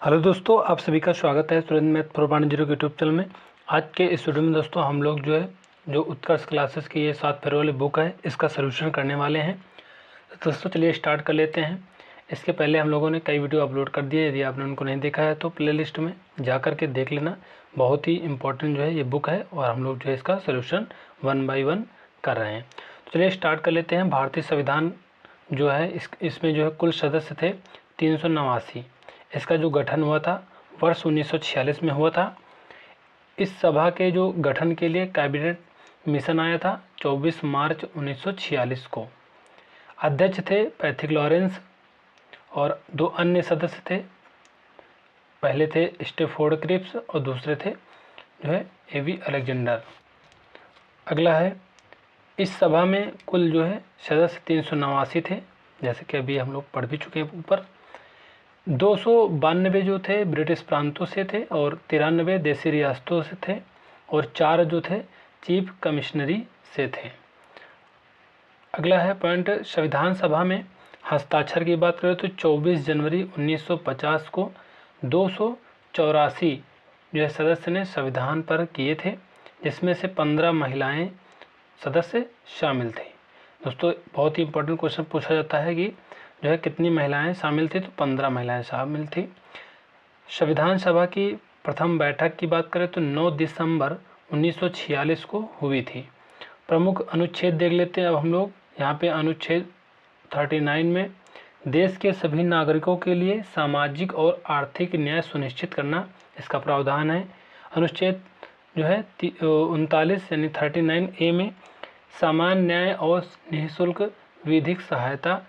Hello दोस्तों, आप सभी का स्वागत है स्टूडेंट मैथ 4.0 के यूट्यूब चैनल में। आज के इस वीडियो में दोस्तों हम लोग जो उत्कर्ष क्लासेस की ये 7 फेयर वाली बुक है, इसका सोल्यूशन करने वाले हैं। तो दोस्तों चलिए स्टार्ट कर लेते हैं। इसके पहले हम लोगों ने कई वीडियो अपलोड कर दिए, यदि आपने उनको नहीं देखा है तो प्लेलिस्ट में जा कर के देख लेना। बहुत ही इंपॉर्टेंट ये बुक है और हम लोग इसका सोल्यूशन 1 बाय 1 कर रहे हैं। तो चलिए स्टार्ट कर लेते हैं। भारतीय संविधान इसमें कुल सदस्य थे 389। इसका जो गठन हुआ था वर्ष 1946 में हुआ था। इस सभा के जो गठन के लिए कैबिनेट मिशन आया था 24 मार्च 1946 को। अध्यक्ष थे पैथिक लॉरेंस और दो अन्य सदस्य थे। पहले थे स्टेफोर्ड क्रिप्स और दूसरे थे एवी अलेक्जेंडर। अगला है, इस सभा में कुल सदस्य 389 थे, जैसे कि अभी हम लोग पढ़ भी चुके हैं ऊपर। 292 जो थे ब्रिटिश प्रांतों से थे और 93 देसी रियासतों से थे और 4 जो थे चीफ कमिश्नरी से थे। अगला है पॉइंट, संविधान सभा में हस्ताक्षर की बात करें तो 24 जनवरी 1950 को 284 सदस्य ने संविधान पर किए थे, जिसमें से 15 महिलाएं सदस्य शामिल थे। दोस्तों बहुत ही इंपॉर्टेंट क्वेश्चन पूछा जाता है कि कितनी महिलाएं शामिल थी, तो 15 महिलाएं शामिल थी। संविधान सभा की प्रथम बैठक की बात करें तो 9 दिसंबर 1946 को हुई थी। प्रमुख अनुच्छेद देख लेते हैं अब हम लोग। यहाँ पे अनुच्छेद 39 में देश के सभी नागरिकों के लिए सामाजिक और आर्थिक न्याय सुनिश्चित करना, इसका प्रावधान है। अनुच्छेद 39 यानी 39A में सामान्य न्याय और निःशुल्क विधिक सहायता,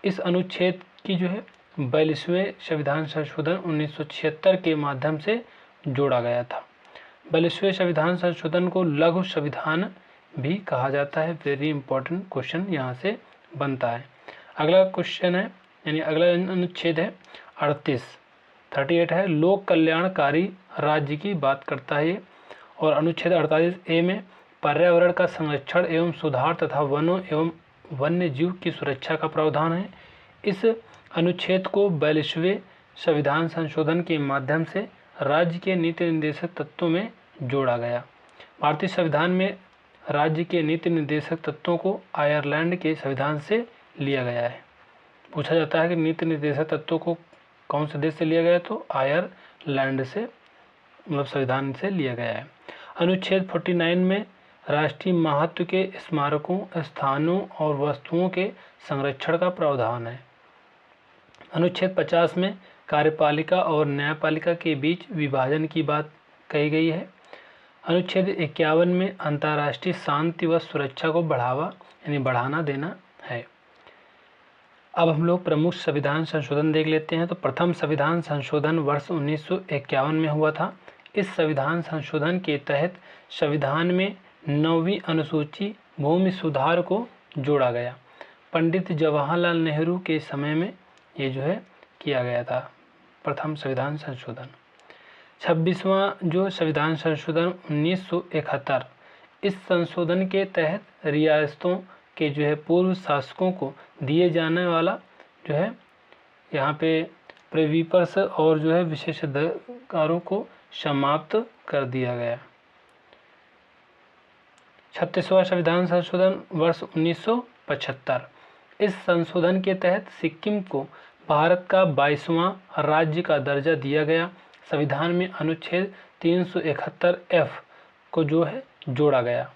इस अनुच्छेद की 42वें संविधान संशोधन 1976 के माध्यम से जोड़ा गया था। 42वें संविधान संशोधन को लघु संविधान भी कहा जाता है। वेरी इंपॉर्टेंट क्वेश्चन यहाँ से बनता है। अगला क्वेश्चन है यानी अगला अनुच्छेद है 38 है, लोक कल्याणकारी राज्य की बात करता है। और अनुच्छेद 48A में पर्यावरण का संरक्षण एवं सुधार तथा वनों एवं वन्य जीव की सुरक्षा का प्रावधान है। इस अनुच्छेद को 42वें संविधान संशोधन के माध्यम से राज्य के नीति निर्देशक तत्वों में जोड़ा गया। भारतीय संविधान में राज्य के नीति निर्देशक तत्वों को आयरलैंड के संविधान से लिया गया है। पूछा जाता है कि नीति निर्देशक तत्वों को कौन से देश से लिया गया, तो आयरलैंड से, मतलब संविधान से लिया गया है। अनुच्छेद 49 में राष्ट्रीय महत्व के स्मारकों, स्थानों और वस्तुओं के संरक्षण का प्रावधान है। अनुच्छेद 50 में कार्यपालिका और न्यायपालिका के बीच विभाजन की बात कही गई है। अनुच्छेद 51 में अंतर्राष्ट्रीय शांति व सुरक्षा को बढ़ाना देना है। अब हम लोग प्रमुख संविधान संशोधन देख लेते हैं। तो प्रथम संविधान संशोधन वर्ष 1951 में हुआ था। इस संविधान संशोधन के तहत संविधान में 9वीं अनुसूची भूमि सुधार को जोड़ा गया। पंडित जवाहरलाल नेहरू के समय में ये किया गया था प्रथम संविधान संशोधन। 26वां संविधान संशोधन 1971, इस संशोधन के तहत रियासतों के पूर्व शासकों को दिए जाने वाला यहाँ पे प्रिवीपर्स और विशेषाधिकारों को समाप्त कर दिया गया। 36वां संविधान संशोधन वर्ष 1975, इस संशोधन के तहत सिक्किम को भारत का 22वां राज्य का दर्जा दिया गया। संविधान में अनुच्छेद 371F को जोड़ा गया।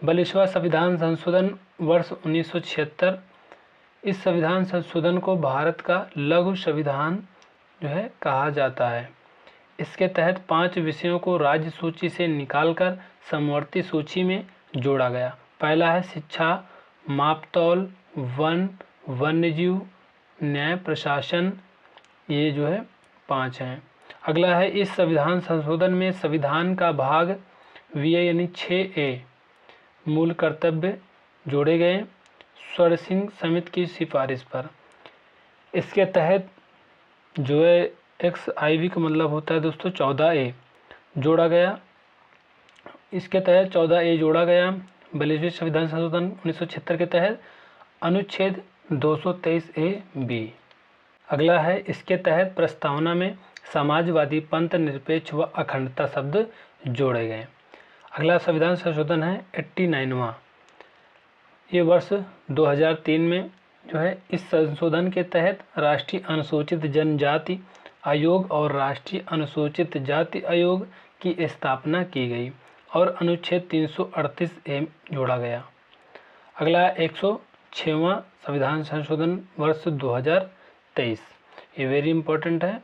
42वां संविधान संशोधन वर्ष 1976, इस संविधान संशोधन को भारत का लघु संविधान कहा जाता है। इसके तहत 5 विषयों को राज्य सूची से निकालकर समवर्ती सूची में जोड़ा गया। पहला है शिक्षा, मापतौल, वन, वन्यजीव, न्याय प्रशासन, ये 5 हैं। अगला है, इस संविधान संशोधन में संविधान का भाग VA यानी 6A मूल कर्तव्य जोड़े गए स्वर्ण सिंह समिति की सिफारिश पर। इसके तहत XIV का मतलब होता है दोस्तों 14A जोड़ा गया। इसके तहत 14A जोड़ा गया। 42वें संविधान संशोधन 1976 के तहत अनुच्छेद 223A B। अगला है, इसके तहत प्रस्तावना में समाजवादी, पंथ निरपेक्ष व अखंडता शब्द जोड़े गए। अगला संविधान संशोधन है 89वां। ये वर्ष 2003 में जो है इस संशोधन के तहत राष्ट्रीय अनुसूचित जनजाति आयोग और राष्ट्रीय अनुसूचित जाति आयोग की स्थापना की गई और अनुच्छेद 338 जोड़ा गया। अगला 106वां संविधान संशोधन वर्ष 2023, ये वेरी इंपॉर्टेंट है।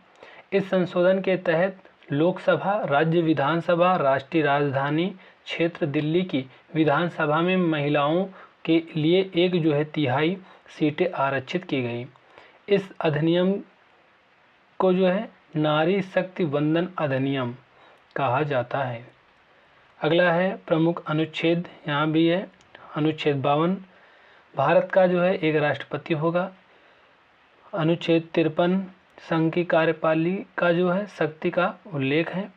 इस संशोधन के तहत लोकसभा, राज्य विधानसभा, राष्ट्रीय राजधानी क्षेत्र दिल्ली की विधानसभा में महिलाओं के लिए एक जो है 1/3 सीटें आरक्षित की गई। इस अधिनियम को जो है नारी शक्ति वंदन अधिनियम कहा जाता है। अगला है प्रमुख अनुच्छेद, यहाँ भी है अनुच्छेद 52, भारत का जो है एक राष्ट्रपति होगा। अनुच्छेद 53, संघ की कार्यपालिका जो है शक्ति का उल्लेख है।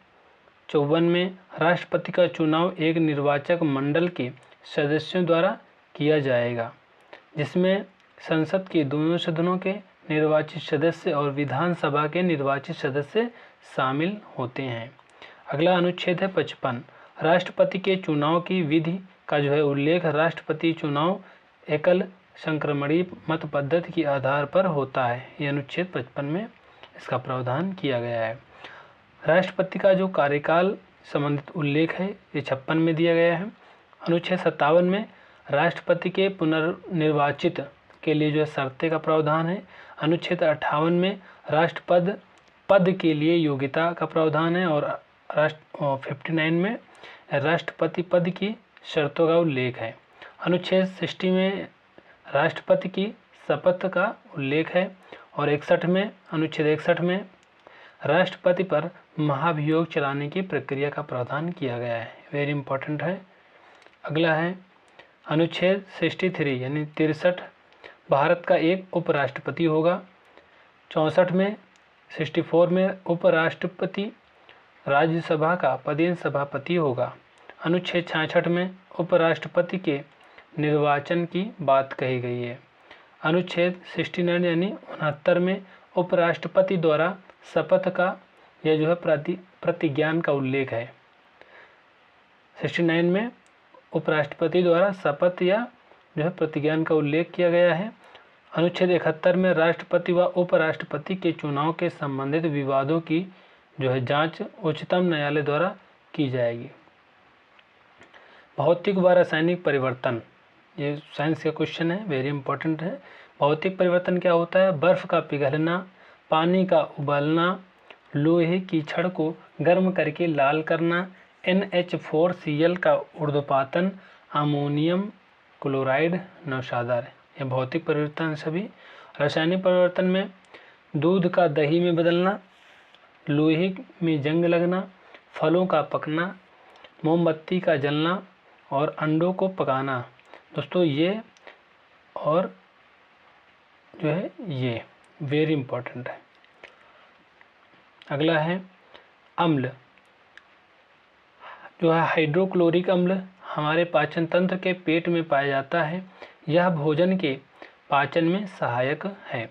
54 में राष्ट्रपति का चुनाव एक निर्वाचक मंडल के सदस्यों द्वारा किया जाएगा, जिसमें संसद के दोनों सदनों के निर्वाचित सदस्य और विधानसभा के निर्वाचित सदस्य शामिल होते हैं। अगला अनुच्छेद है 55, राष्ट्रपति के चुनाव की विधि का जो है उल्लेख। राष्ट्रपति चुनाव एकल संक्रमणीय मत पद्धति के आधार पर होता है। ये अनुच्छेद 55 में इसका प्रावधान किया गया है। राष्ट्रपति का जो कार्यकाल संबंधित उल्लेख है ये 56 में दिया गया है। अनुच्छेद 57 में राष्ट्रपति के पुनर्निर्वाचित के लिए जो है शर्तें का प्रावधान है। अनुच्छेद 58 में राष्ट्रपति पद के लिए योग्यता का प्रावधान है और 59 में राष्ट्रपति पद की शर्तों का उल्लेख है। अनुच्छेद 60 में राष्ट्रपति की शपथ का उल्लेख है और 61 में अनुच्छेद 61 में राष्ट्रपति पर महाभियोग चलाने की प्रक्रिया का प्रावधान किया गया है। वेरी इंपॉर्टेंट है। अगला है अनुच्छेद 63 यानी 63, भारत का एक उपराष्ट्रपति होगा। 64 में 64 में उपराष्ट्रपति राज्यसभा का पदेन सभापति होगा। अनुच्छेद 66 में उपराष्ट्रपति के निर्वाचन की बात कही गई है। अनुच्छेद 69 यानी 69 में उपराष्ट्रपति द्वारा शपथ का यह जो है प्रतिज्ञान का उल्लेख है। 69 में उपराष्ट्रपति द्वारा शपथ या जो है प्रतिज्ञान का उल्लेख किया गया है। अनुच्छेद 71 में राष्ट्रपति व उपराष्ट्रपति के चुनाव के संबंधित विवादों की जो है जांच उच्चतम न्यायालय द्वारा की जाएगी। भौतिक व रासायनिक परिवर्तन, ये साइंस का क्वेश्चन है, वेरी इंपॉर्टेंट है। भौतिक परिवर्तन क्या होता है? बर्फ का पिघलना, पानी का उबलना, लोहे की छड़ को गर्म करके लाल करना, NH4Cl का ऊर्ध्वपातन, अमोनियम क्लोराइड नौशादर, ये भौतिक परिवर्तन सभी। रासायनिक परिवर्तन में दूध का दही में बदलना, लोहे में जंग लगना, फलों का पकना, मोमबत्ती का जलना और अंडों को पकाना। दोस्तों ये और जो है ये वेरी इंपॉर्टेंट है। अगला है अम्ल, जो है हाइड्रोक्लोरिक अम्ल हमारे पाचन तंत्र के पेट में पाया जाता है। यह भोजन के पाचन में सहायक है।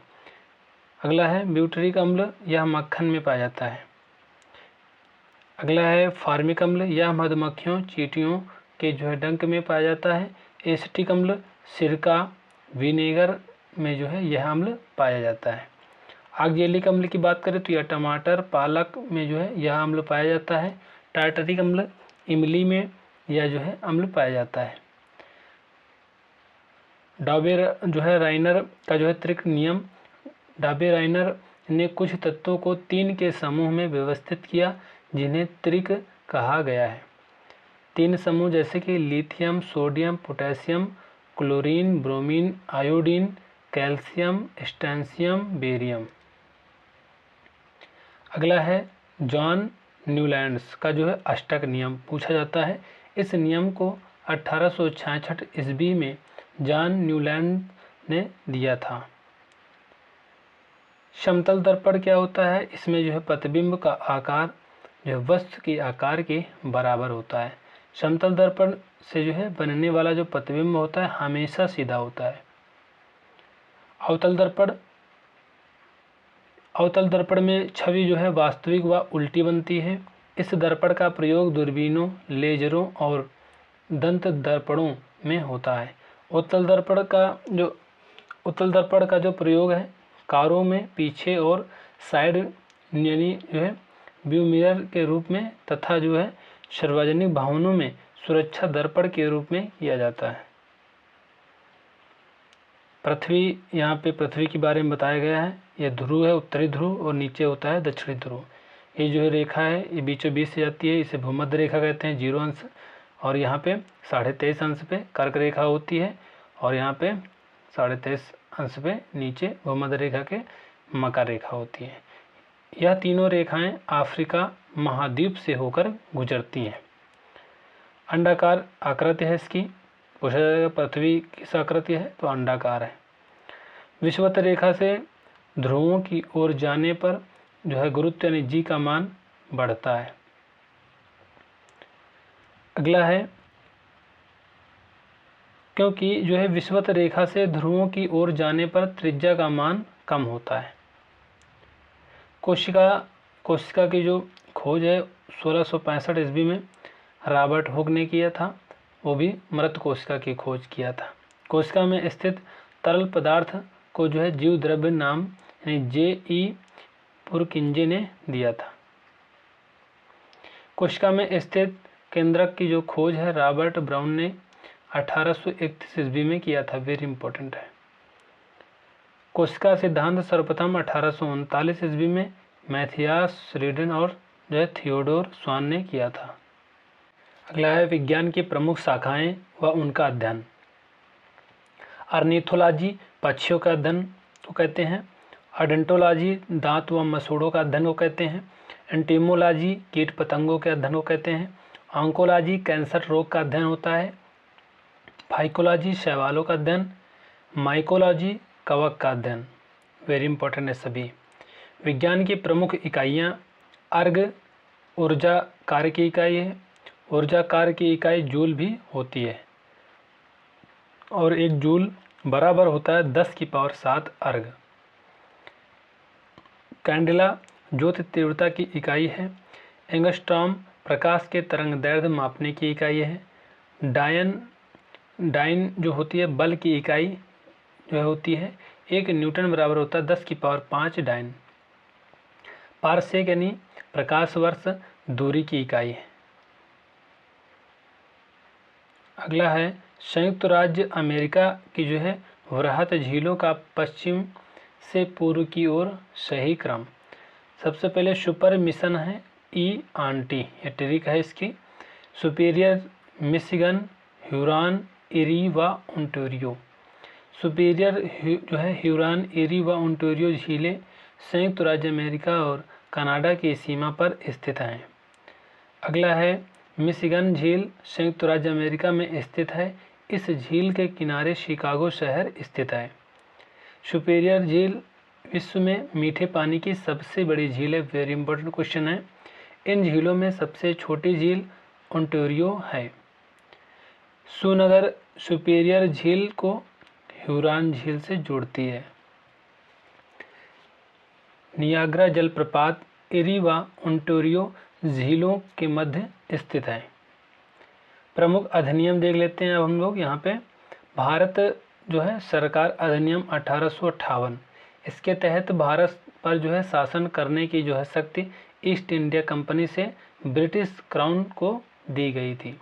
अगला है ब्यूटरिक अम्ल, यह मक्खन में पाया जाता है। अगला है फार्मिक अम्ल, यह मधुमक्खियों चींटियों के जो है डंक में पाया जाता है। एसिटिक अम्ल सिरका विनेगर में जो है यह अम्ल पाया जाता है। ऑक्जेलिक अम्ल की बात करें तो यह टमाटर पालक में जो है यह अम्ल पाया जाता है। टार्टरिक अम्ल इमली में यह जो है अम्ल पाया जाता है। डाबे जो है राइनर का जो है त्रिक नियम, डाबे राइनर ने कुछ तत्वों को 3 के समूह में व्यवस्थित किया जिन्हें त्रिक कहा गया है। 3 समूह जैसे कि lithium, sodium, potassium, chlorine, bromine, iodine, calcium, strontium, barium. अगला है जॉन न्यूलैंड्स का जो है अष्टक नियम पूछा जाता है। इस नियम को 1866 ईस्वी में जॉन न्यूलैंड ने दिया था। समतल दर्पण क्या होता है? इसमें जो है प्रतिबिंब का आकार जो है वस्तु के आकार के बराबर होता है। समतल दर्पण से जो है बनने वाला जो प्रतिबिंब होता है हमेशा सीधा होता है। अवतल दर्पण अवतल दर्पण में छवि जो है वास्तविक व उल्टी बनती है। इस दर्पण का प्रयोग दूरबीनों, लेजरों और दंत दर्पणों में होता है। उत्तल दर्पण का जो प्रयोग है कारों में पीछे और साइड यानी जो है व्यू मिरर के रूप में तथा जो है सार्वजनिक भवनों में सुरक्षा दर्पण के रूप में किया जाता है। पृथ्वी, यहाँ पे पृथ्वी के बारे में बताया गया है। यह ध्रुव है, उत्तरी ध्रुव, और नीचे होता है दक्षिणी ध्रुव। ये जो है रेखा है ये बीचों बीच से जाती है, इसे भूमध्य रेखा कहते हैं 0 अंश, और यहाँ पे 23.5 अंश पे कर्क रेखा होती है, और यहाँ पे 23.5 अंश पे नीचे भूमध्य रेखा के मकर रेखा होती है। यह तीनों रेखाएं अफ्रीका महाद्वीप से होकर गुजरती हैं। अंडाकार आकृति है इसकी। पूछा जाएगा पृथ्वी किस आकृति है, तो अंडाकार है। विषुवत रेखा से ध्रुवों की ओर जाने पर जो है गुरुत्व यानी जी का मान बढ़ता है। अगला है, क्योंकि जो है विषुवत रेखा से ध्रुवों की ओर जाने पर त्रिज्या का मान कम होता है। कोशिका की जो खोज है 1665 ईस्वी में रॉबर्ट हुक ने किया था, वो भी मृत कोशिका की खोज किया था। कोशिका में स्थित तरल पदार्थ को जो है जीव द्रव्य नाम यानी J.E. पुरकिंजे ने दिया था। कोशिका में स्थित केंद्रक की जो खोज है रॉबर्ट ब्राउन ने 1831 ईस्वी में किया था। वेरी इंपॉर्टेंट है। कोशिका सिद्धांत सर्वप्रथम 1839 ईस्वी में मैथियास श्रीडन और जो है थियोडोर स्वान ने किया था। अगला है विज्ञान की प्रमुख शाखाएं व उनका अध्ययन। ऑर्निथोलॉजी पक्षियों का अध्ययन को कहते हैं। ओडोंटोलॉजी दांत व मसूड़ों का अध्ययन को कहते हैं। एंटीमोलॉजी कीट पतंगों के अध्ययन को कहते हैं। ऑन्कोलॉजी कैंसर रोग का अध्ययन होता है। फाइकोलॉजी शैवालों का अध्ययन। माइकोलॉजी कवक का अध्ययन। वेरी इंपॉर्टेंट है सभी। विज्ञान की प्रमुख इकाइयाँ अर्ग ऊर्जा कार्य की इकाई है। ऊर्जा कार्य की इकाई जूल भी होती है, और एक जूल बराबर होता है 10⁻7 अर्ग। कैंडेला ज्योति तीव्रता की इकाई है। एंगस्ट्रॉम प्रकाश के तरंग दैर्ध्य मापने की इकाई है। डाइन जो होती है बल की इकाई जो होती है 1 न्यूटन बराबर होता है 10⁵ डाइन। पारसेक यानी प्रकाश वर्ष दूरी की इकाई है। अगला है संयुक्त राज्य अमेरिका की जो है वृहत झीलों का पश्चिम से पूर्व की ओर सही क्रम। सबसे पहले सुपर मिशन है ई आंटी, ये ट्रिक है इसकी। सुपीरियर, मिशिगन, ह्यूरॉन, एरी व ओंटारियो। सुपीरियर जो है ह्यूरॉन, एरी व ओंटारियो झीलें संयुक्त राज्य अमेरिका और कनाडा की सीमा पर स्थित हैं। अगला है मिशिगन झील संयुक्त राज्य अमेरिका में स्थित है। इस झील के किनारे शिकागो शहर स्थित है। सुपीरियर झील विश्व में मीठे पानी की सबसे बड़ी झील है। वेरी इंपॉर्टेंट क्वेश्चन है। इन झीलों में सबसे छोटी झील ओंटारियो है। सुनगर सुपीरियर झील को ह्यूरॉन झील से जोड़ती है। नियाग्रा जलप्रपात एरी व ओंटारियो झीलों के मध्य स्थित है। प्रमुख अधिनियम देख लेते हैं अब हम लोग। यहाँ पे भारत जो है सरकार अधिनियम 1858, इसके तहत भारत पर जो है शासन करने की जो है शक्ति ईस्ट इंडिया कंपनी से ब्रिटिश क्राउन को दी गई थी।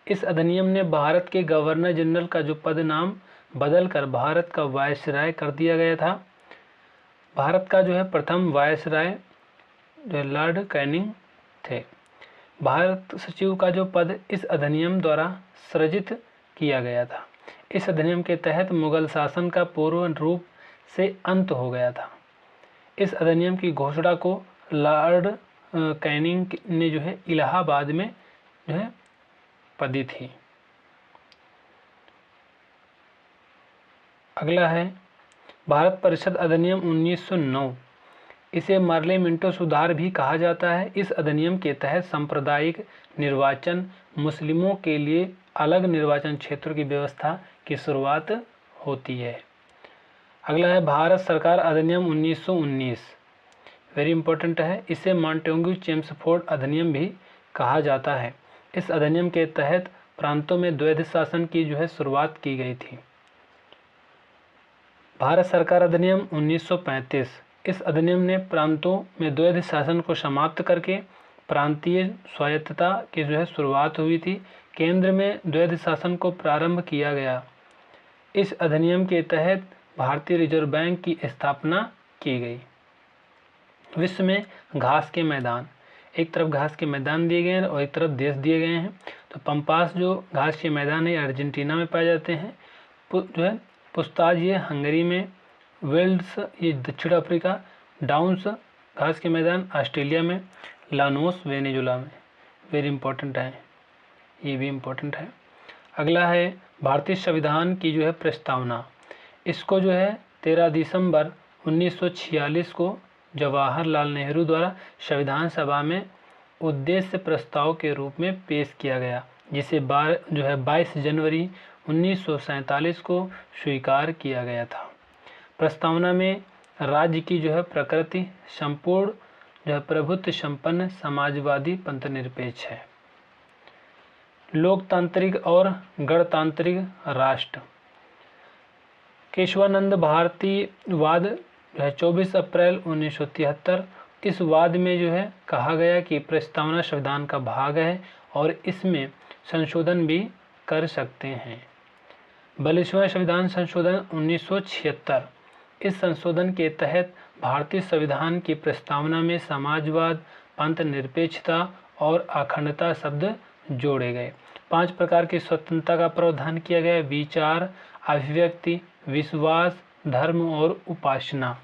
इस अधिनियम ने भारत के गवर्नर जनरल का जो पद नाम बदलकर भारत का वायसराय कर दिया गया था। भारत का जो है प्रथम वायसराय जो लॉर्ड कैनिंग थे। भारत सचिव का जो पद इस अधिनियम द्वारा सृजित किया गया था। इस अधिनियम के तहत मुगल शासन का पूर्ण रूप से अंत हो गया था। इस अधिनियम की घोषणा को लॉर्ड कैनिंग ने जो है इलाहाबाद में जो है पदी थी। अगला है भारत परिषद अधिनियम 1909, इसे मार्ले मिंटो सुधार भी कहा जाता है। इस अधिनियम के तहत सांप्रदायिक निर्वाचन, मुस्लिमों के लिए अलग निर्वाचन क्षेत्रों की व्यवस्था की शुरुआत होती है। अगला है भारत सरकार अधिनियम 1919, वेरी इंपॉर्टेंट है। इसे मॉन्टेग्यू चेम्सफोर्ड अधिनियम भी कहा जाता है। इस अधिनियम के तहत प्रांतों में द्वैध शासन की जो है शुरुआत की गई थी। भारत सरकार अधिनियम 1935। इस अधिनियम ने प्रांतों में द्वैध शासन को समाप्त करके प्रांतीय स्वायत्तता की जो है शुरुआत हुई थी। केंद्र में द्वैध शासन को प्रारंभ किया गया। इस अधिनियम के तहत भारतीय रिजर्व बैंक की स्थापना की गई। विश्व में घास के मैदान, एक तरफ घास के मैदान दिए गए हैं और एक तरफ देश दिए गए हैं। तो पंपास जो घास के मैदान है अर्जेंटीना में पाए जाते हैं, जो है पुस्ताज ये हंगरी में, वेल्स ये दक्षिण अफ्रीका, डाउन्स घास के मैदान ऑस्ट्रेलिया में, लानोस वेनेजुला में। वेरी इंपॉर्टेंट है, ये भी इम्पोर्टेंट है। अगला है भारतीय संविधान की जो है प्रस्तावना। इसको जो है 13 दिसंबर 1946 को जवाहरलाल नेहरू द्वारा संविधान सभा में उद्देश्य प्रस्ताव के रूप में पेश किया गया, जिसे 22 जनवरी 1947 को स्वीकार किया गया था। प्रस्तावना में राज्य की जो है प्रकृति संपूर्ण जो है प्रभुत्व संपन्न समाजवादी पंथनिरपेक्ष है। लोकतांत्रिक और गणतांत्रिक राष्ट्र। केशवानंद भारतीयवाद जो है 24 अप्रैल 1973। इस वाद में जो है कहा गया कि प्रस्तावना संविधान का भाग है और इसमें संशोधन भी कर सकते हैं। 42वां संविधान संशोधन 1976। इस संशोधन के तहत भारतीय संविधान की प्रस्तावना में समाजवाद, पंथ निरपेक्षता और अखंडता शब्द जोड़े गए। 5 प्रकार की स्वतंत्रता का प्रावधान किया गया। विचार, अभिव्यक्ति, विश्वास, धर्म और उपासना।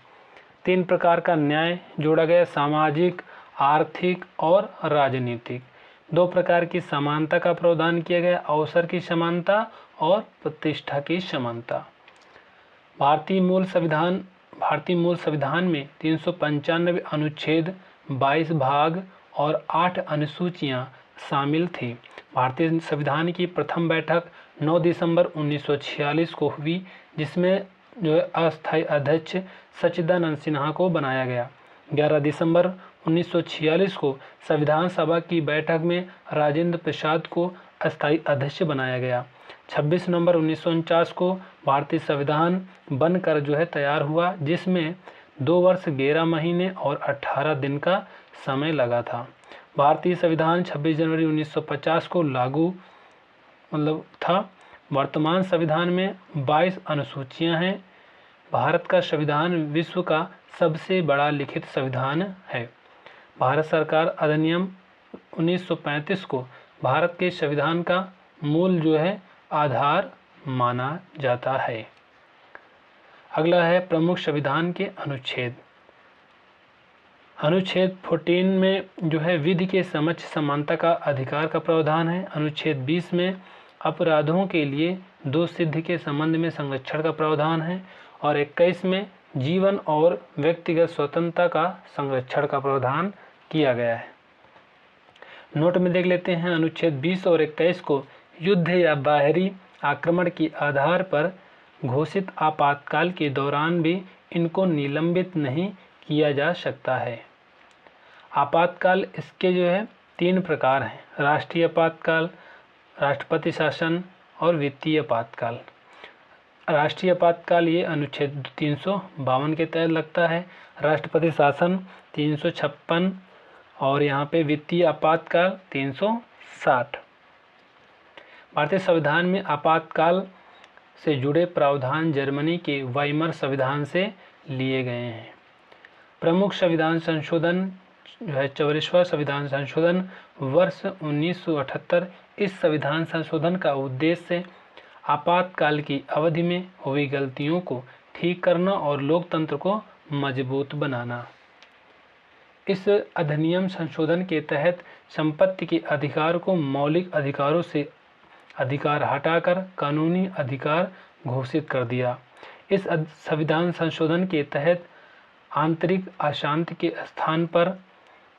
3 प्रकार का न्याय जोड़ा गया, सामाजिक, आर्थिक और राजनीतिक। 2 प्रकार की समानता का प्रावधान किया गया, अवसर की समानता और प्रतिष्ठा की समानता। भारतीय मूल संविधान में 395 अनुच्छेद, 22 भाग और 8 अनुसूचियां शामिल थी। भारतीय संविधान की प्रथम बैठक 9 दिसंबर 1946 को हुई, जिसमें जो है अस्थायी अध्यक्ष सच्चिदानंद सिन्हा को बनाया गया। 11 दिसंबर 1946 को संविधान सभा की बैठक में राजेंद्र प्रसाद को अस्थायी अध्यक्ष बनाया गया। 26 नवंबर 1949 को भारतीय संविधान बनकर जो है तैयार हुआ, जिसमें 2 वर्ष 11 महीने और 18 दिन का समय लगा था। भारतीय संविधान 26 जनवरी 1950 को लागू था। वर्तमान संविधान में 22 अनुसूचियां हैं। भारत का संविधान विश्व का सबसे बड़ा लिखित संविधान है। भारत सरकार अधिनियम 1935 को भारत के संविधान का मूल जो है आधार माना जाता है। अगला है प्रमुख संविधान के अनुच्छेद। अनुच्छेद 14 में जो है विधि के समक्ष समानता का अधिकार का प्रावधान है। अनुच्छेद 20 में अपराधों के लिए दोष सिद्धि के संबंध में संरक्षण का प्रावधान है और 21 में जीवन और व्यक्तिगत स्वतंत्रता का संरक्षण का प्रावधान किया गया है। नोट में देख लेते हैं, अनुच्छेद 20 और 21 को युद्ध या बाहरी आक्रमण के आधार पर घोषित आपातकाल के दौरान भी इनको निलंबित नहीं किया जा सकता है। आपातकाल इसके जो है 3 प्रकार हैं, राष्ट्रीय आपातकाल, राष्ट्रपति शासन और वित्तीय आपातकाल। राष्ट्रीय आपातकाल ये अनुच्छेद 352 के तहत लगता है, राष्ट्रपति शासन 356 और यहाँ पे वित्तीय आपातकाल 360। भारतीय संविधान में आपातकाल से जुड़े प्रावधान जर्मनी के वाइमर संविधान से लिए गए हैं। प्रमुख संविधान संशोधन जो है 44वां संविधान संशोधन वर्ष 1978। इस संविधान संशोधन का उद्देश्य आपातकाल की अवधि में हुई गलतियों को ठीक करना और लोकतंत्र को मजबूत बनाना। इस अधिनियम संशोधन के तहत संपत्ति के अधिकार को मौलिक अधिकारों से अधिकार हटाकर कानूनी अधिकार घोषित कर दिया। इस संविधान संशोधन के तहत आंतरिक अशांति के स्थान पर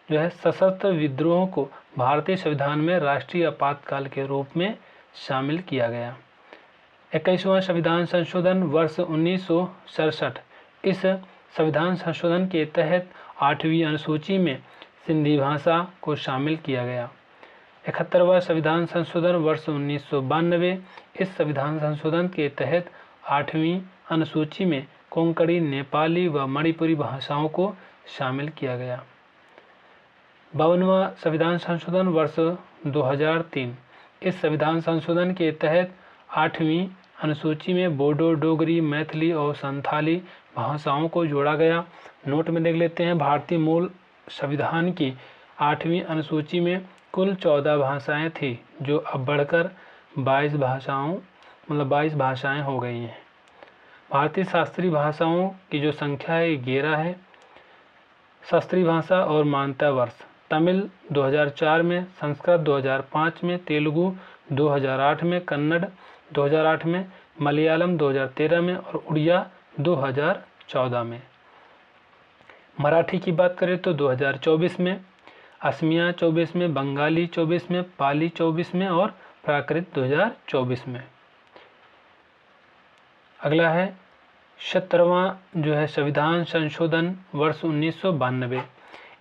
जो है सशस्त्र विद्रोह को भारतीय संविधान में राष्ट्रीय आपातकाल के रूप में शामिल किया गया। 21वां संविधान संशोधन वर्ष 1967। इस संविधान संशोधन के तहत 8वीं अनुसूची में सिंधी भाषा को शामिल किया गया। 71वां संविधान संशोधन वर्ष 1992। इस संविधान संशोधन के तहत 8वीं अनुसूची में कोंकणी, नेपाली व मणिपुरी भाषाओं को शामिल किया गया। 52वां संविधान संशोधन वर्ष 2003। इस संविधान संशोधन के तहत 8वीं अनुसूची में बोडो, डोगरी, मैथिली और संथाली भाषाओं को जोड़ा गया। नोट में देख लेते हैं, भारतीय मूल संविधान की 8वीं अनुसूची में कुल 14 भाषाएं थी, जो अब बढ़कर 22 भाषाएं हो गई हैं। भारतीय शास्त्रीय भाषाओं की जो संख्या है 11 है। शास्त्रीय भाषा और मान्यता वर्ष: तमिल 2004 में, संस्कृत 2005 में, तेलुगु 2008 में, कन्नड़ 2008 में, मलयालम 2013 में और उड़िया 2014 में। मराठी की बात करें तो 2024 में, असमिया 24 में, बंगाली 24 में, पाली 24 में और प्राकृत 2024 में। अगला है 70वां जो है संविधान संशोधन वर्ष 1992।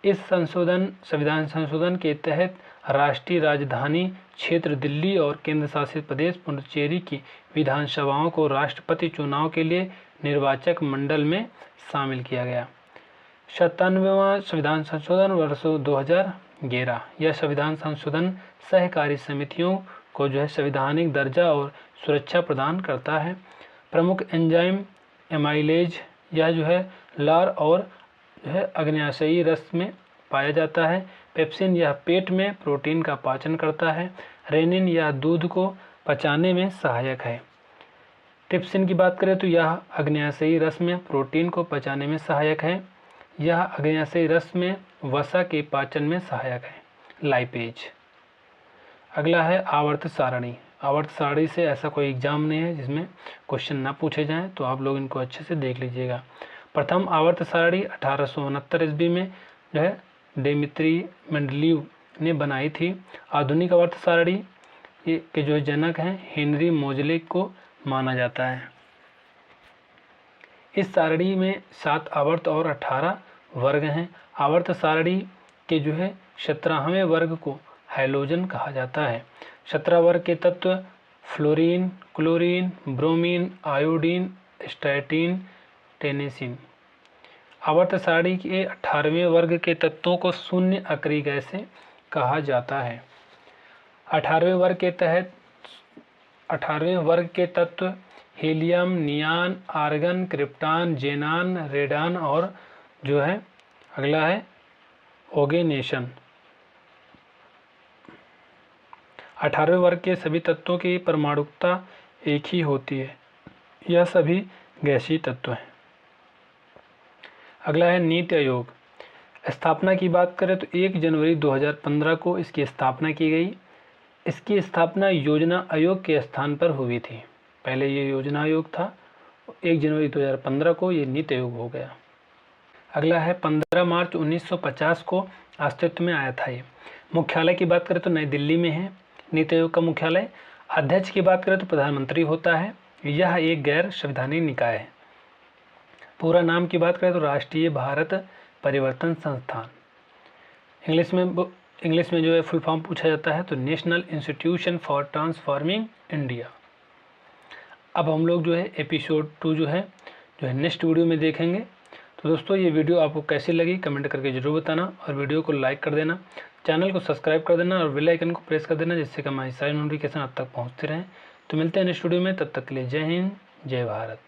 इस संविधान संशोधन के तहत राष्ट्रीय राजधानी क्षेत्र दिल्ली और केंद्र शासित प्रदेश पुडुचेरी की विधानसभाओं को राष्ट्रपति चुनाव के लिए निर्वाचक मंडल में शामिल किया गया। 97वां संविधान संशोधन वर्ष 2011। यह संविधान संशोधन सहकारी समितियों को जो है संवैधानिक दर्जा और सुरक्षा प्रदान करता है। प्रमुख एंजाइम एमाइलेज यह जो है लार और जो है अग्न्याशयी रस में पाया जाता है। पेप्सिन यह पेट में प्रोटीन का पाचन करता है। रेनिन यह दूध को पचाने में सहायक है। ट्रिप्सिन की बात करें तो यह अग्न्याशयी रस में प्रोटीन को पचाने में सहायक है। यह अग्न्याशयी रस में वसा के पाचन में सहायक है। लाइपेज। अगला है आवर्त सारणी। आवर्त सारणी से ऐसा कोई एग्जाम नहीं है जिसमें क्वेश्चन ना पूछे जाएं, तो आप लोग इनको अच्छे से देख लीजिएगा। प्रथम आवर्त सारणी 1869 ईस्वी में जो है डेमित्री मेंडलीव ने बनाई थी। आधुनिक आवर्त सारणी के जो जनक हैं हेनरी मोजले को माना जाता है। इस सारणी में 7 आवर्त और 18 वर्ग हैं। आवर्त सारणी के जो है 17वें वर्ग को हैलोजन कहा जाता है। 17 वर्ग के तत्व fluorine, chlorine, bromine, iodine, statin, टेनेसिन। आवर्त सारणी के 18वें वर्ग के तत्वों को शून्य अक्रिय गैसें कहा जाता है। 18वें वर्ग के तत्व हीलियम, नियान, आर्गन, क्रिप्टॉन, जेनान, रेडान और जो है अगला है ओगेनेशन। 18वें वर्ग के सभी तत्वों की परमाणुकता एक ही होती है। यह सभी गैसीय तत्व हैं। अगला है नीति आयोग। स्थापना की बात करें तो 1 जनवरी 2015 को इसकी स्थापना की गई। इसकी स्थापना योजना आयोग के स्थान पर हुई थी। पहले ये योजना आयोग था, 1 जनवरी 2015 को ये नीति आयोग हो गया। अगला है 15 मार्च 1950 को अस्तित्व में आया था। ये मुख्यालय की बात करें तो नई दिल्ली में है नीति आयोग का मुख्यालय। अध्यक्ष की बात करें तो प्रधानमंत्री होता है। यह एक गैर संवैधानिक निकाय है। पूरा नाम की बात करें तो राष्ट्रीय भारत परिवर्तन संस्थान। इंग्लिश में जो है फुल फॉर्म पूछा जाता है तो national institution for transforming India. अब हम लोग जो है एपिसोड 2 जो है नेक्स्ट वीडियो में देखेंगे। तो दोस्तों ये वीडियो आपको कैसी लगी कमेंट करके ज़रूर बताना और वीडियो को लाइक कर देना, चैनल को सब्सक्राइब कर देना और बेल आइकन को प्रेस कर देना, जिससे कि हमारी सारी नोटिफिकेशन आप तक पहुँचते रहें। तो मिलते हैं नेक्स्ट वीडियो में, तब तक के लिए जय हिंद, जय भारत।